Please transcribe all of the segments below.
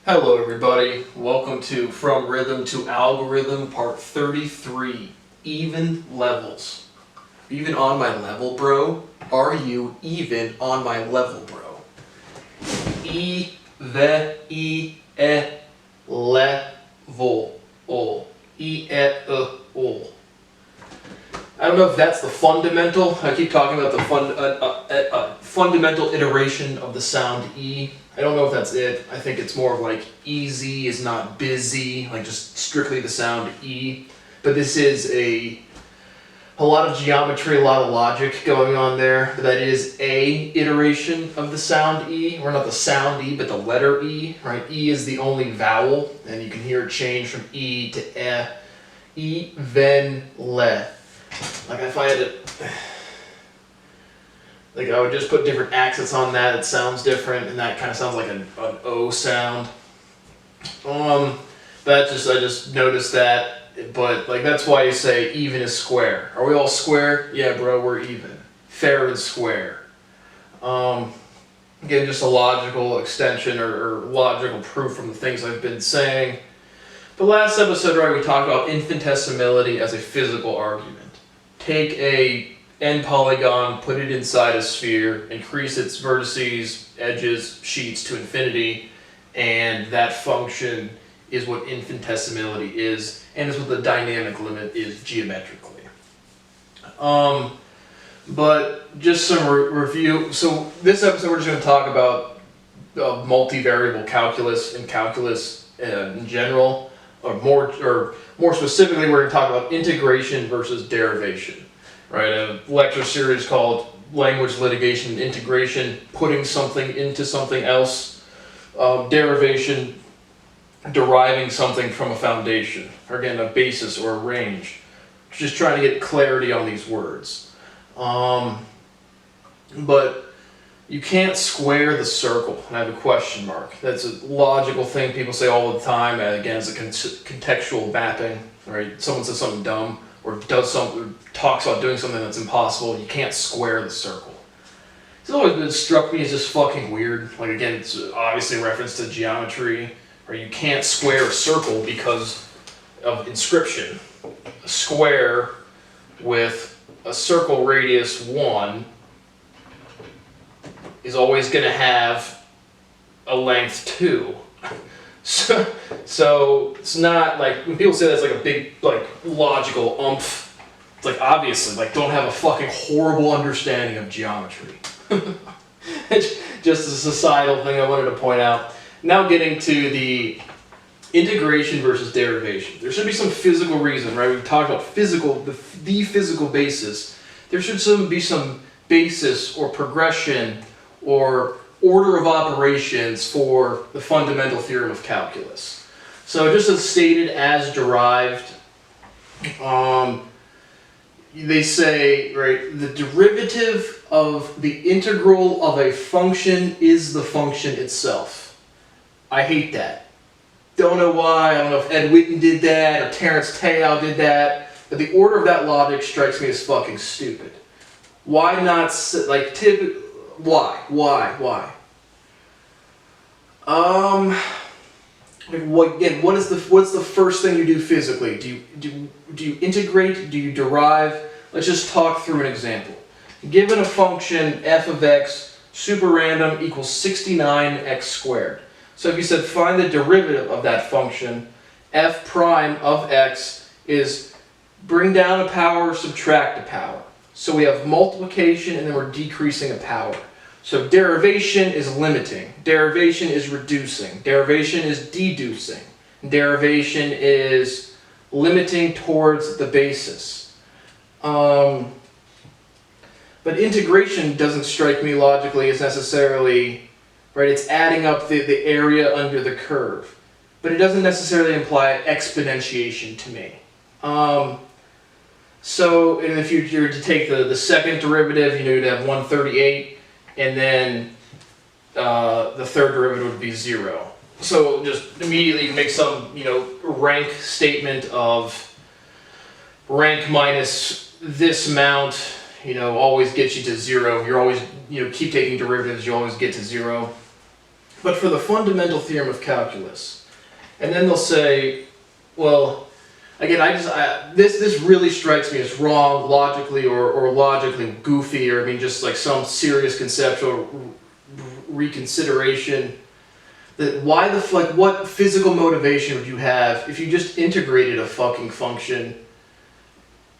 Hello everybody, welcome to From Rhythm to Algorithm part 33, even levels. Even on my level, bro? Are you even on my level, bro? E, ve, e, level, ol. E, ol. I don't know if that's the fundamental. I keep talking about the fundamental iteration of the sound E. I don't know if that's it. I think it's more of like easy is not busy, like just strictly the sound E. But this is a lot of geometry, a lot of logic going on there. But that is a iteration of the sound E, or not the sound E, but the letter E, right? E is the only vowel, and you can hear it change from E to E. E, ven, le. Like if I had to, like I would just put different accents on that, it sounds different, and that kind of sounds like an O sound. I just noticed that, but like that's why you say even is square. Are we all square? Yeah, bro, we're even. Fair and square. Again, just a logical extension or logical proof from the things I've been saying. The last episode, right, we talked about infinitesimality as a physical argument. Take a n polygon, put it inside a sphere, increase its vertices, edges, sheets to infinity, and that function is what infinitesimality is, and is what the dynamic limit is geometrically. But just some review. So this episode we're just going to talk about multivariable calculus and calculus in general. Or more specifically, we're going to talk about integration versus derivation, right? A lecture series called Language Litigation and Integration, putting something into something else. Derivation, deriving something from a foundation, or again, a basis or a range. Just trying to get clarity on these words. But you can't square the circle, and I have a question mark. That's a logical thing people say all the time, and again, it's a contextual mapping, right? Someone says something dumb, or talks about doing something that's impossible, you can't square the circle. It's always been struck me as just fucking weird. Like again, it's obviously a reference to geometry, or you can't square a circle because of inscription. A square with a circle radius 1 is always going to have a length 2. So it's not like, when people say that's like a big, like, logical oomph, it's like, obviously, like, don't have a fucking horrible understanding of geometry. It's just a societal thing I wanted to point out. Now getting to the integration versus derivation. There should be some physical reason, right? We've talked about the physical basis. There should be some basis or progression or order of operations for the fundamental theorem of calculus. So just as stated as derived, they say, right, the derivative of the integral of a function is the function itself. I hate that. Don't know why. I don't know if Ed Witten did that or Terence Tao did that, but the order of that logic strikes me as fucking stupid. Why not, like, why? What's the first thing you do physically? Do you integrate? Do you derive? Let's just talk through an example. Given a function f of x super random equals 69x squared. So if you said find the derivative of that function, f prime of x is bring down a power, subtract a power. So we have multiplication and then we're decreasing a power. So derivation is limiting, derivation is reducing, derivation is deducing, derivation is limiting towards the basis. But integration doesn't strike me logically as necessarily, right, it's adding up the area under the curve. But it doesn't necessarily imply exponentiation to me. So if you were to take the second derivative, you'd have 138. And then the third derivative would be 0. So just immediately you can make some, rank statement of rank minus this amount, always gets you to 0. You're always, keep taking derivatives, you always get to 0. but for the fundamental theorem of calculus. And then they'll say, well, again, this really strikes me as wrong logically or logically goofy, or I mean just like some serious conceptual reconsideration. That why the fuck, what physical motivation would you have if you just integrated a fucking function?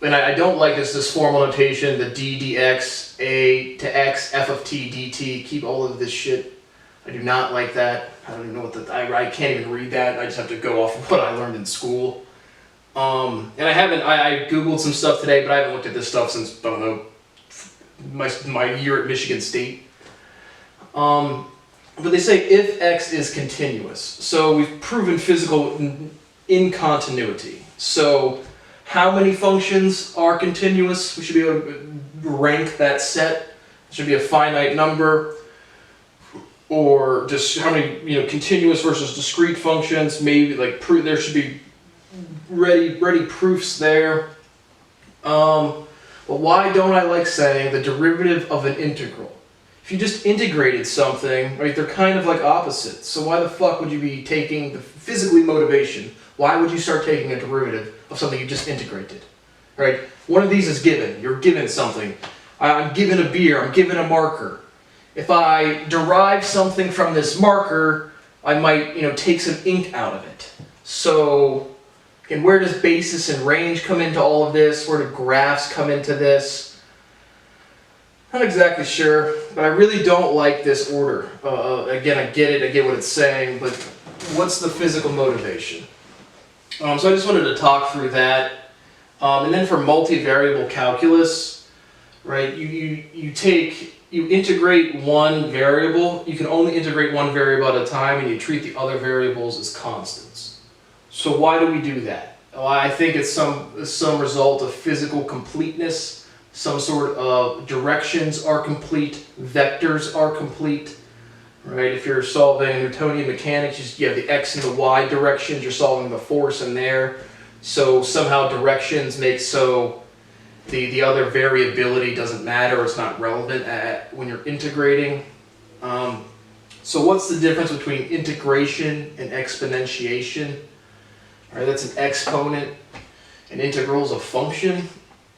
And I don't like this formal notation, the d dx, a to x, f of t dt, keep all of this shit. I do not like that. I don't even know what I can't even read that. I just have to go off of what I learned in school. And I Googled some stuff today, but I haven't looked at this stuff since, I don't know, my year at Michigan State. But they say if x is continuous. So we've proven physical incontinuity. So how many functions are continuous? We should be able to rank that set. It should be a finite number. Or just how many, continuous versus discrete functions. Maybe like there should be ready proofs there. But why don't I like saying the derivative of an integral? If you just integrated something, right, they're kind of like opposites. So why the fuck would you be taking the physically motivation? Why would you start taking a derivative of something you just integrated? Right? One of these is given. You're given something. I'm given a beer. I'm given a marker. If I derive something from this marker, I might, take some ink out of it. So, and where does basis and range come into all of this? Where do graphs come into this? Not exactly sure, but I really don't like this order. Again, I get what it's saying, but what's the physical motivation? So I just wanted to talk through that. And then for multivariable calculus, right, you integrate one variable. You can only integrate one variable at a time, and you treat the other variables as constants. So why do we do that? Well, I think it's some result of physical completeness. Some sort of directions are complete, vectors are complete, right? If you're solving Newtonian mechanics, you have the x and the y directions, you're solving the force in there. So somehow directions make so the other variability doesn't matter, or it's not relevant when you're integrating. So what's the difference between integration and exponentiation? All right, that's an exponent. An integral is a function.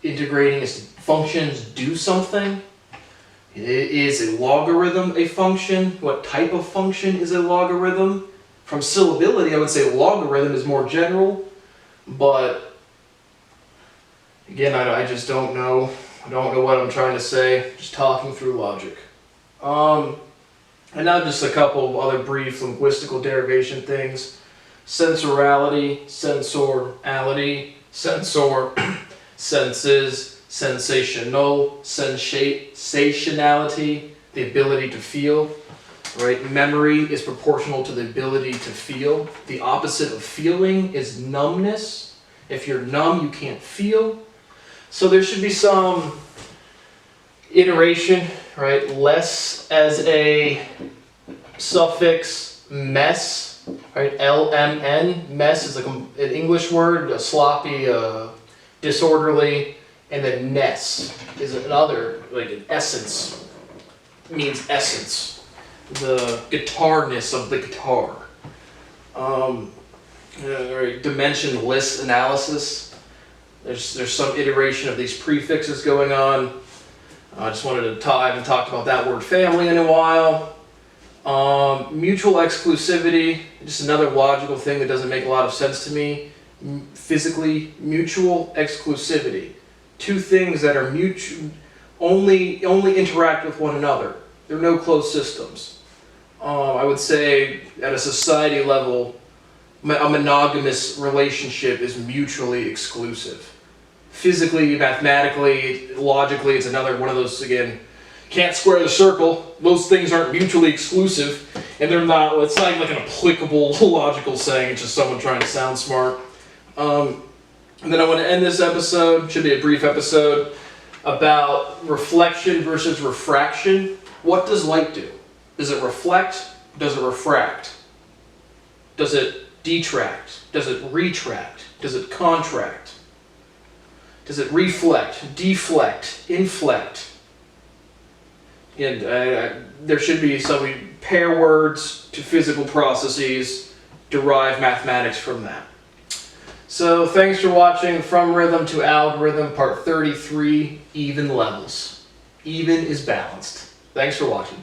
Integrating is functions do something. Is a logarithm a function? What type of function is a logarithm? From syllability, I would say logarithm is more general, but again, I just don't know. I don't know what I'm trying to say. Just talking through logic. And now just a couple of other brief linguistical derivation things. Sensorality, sensorality, sensor, senses, sensational, sensationality, the ability to feel, right? Memory is proportional to the ability to feel. The opposite of feeling is numbness. If you're numb, you can't feel. So there should be some iteration, right? Less as a suffix, mess, right? LMN, mess is an English word, a sloppy, disorderly, and then ness is another, like an essence, means essence, the guitarness of the guitar. Dimensionless analysis. There's some iteration of these prefixes going on. I just wanted to talk. I haven't talked about that word family in a while. Mutual exclusivity, just another logical thing that doesn't make a lot of sense to me. Physically, mutual exclusivity. Two things that are only interact with one another. There are no closed systems. I would say at a society level, a monogamous relationship is mutually exclusive. Physically, mathematically, logically, it's another one of those, again, can't square the circle. Those things aren't mutually exclusive, and they're not, it's not even like an applicable logical saying, it's just someone trying to sound smart. And then I want to end this episode, should be a brief episode, about reflection versus refraction. What does light do? Does it reflect? Does it refract? Does it detract? Does it retract? Does it contract? Does it reflect, deflect, inflect? And there should be some pair words to physical processes, derive mathematics from that. So thanks for watching From Rhythm to Algorithm, part 33, Even Levels. Even is balanced. Thanks for watching.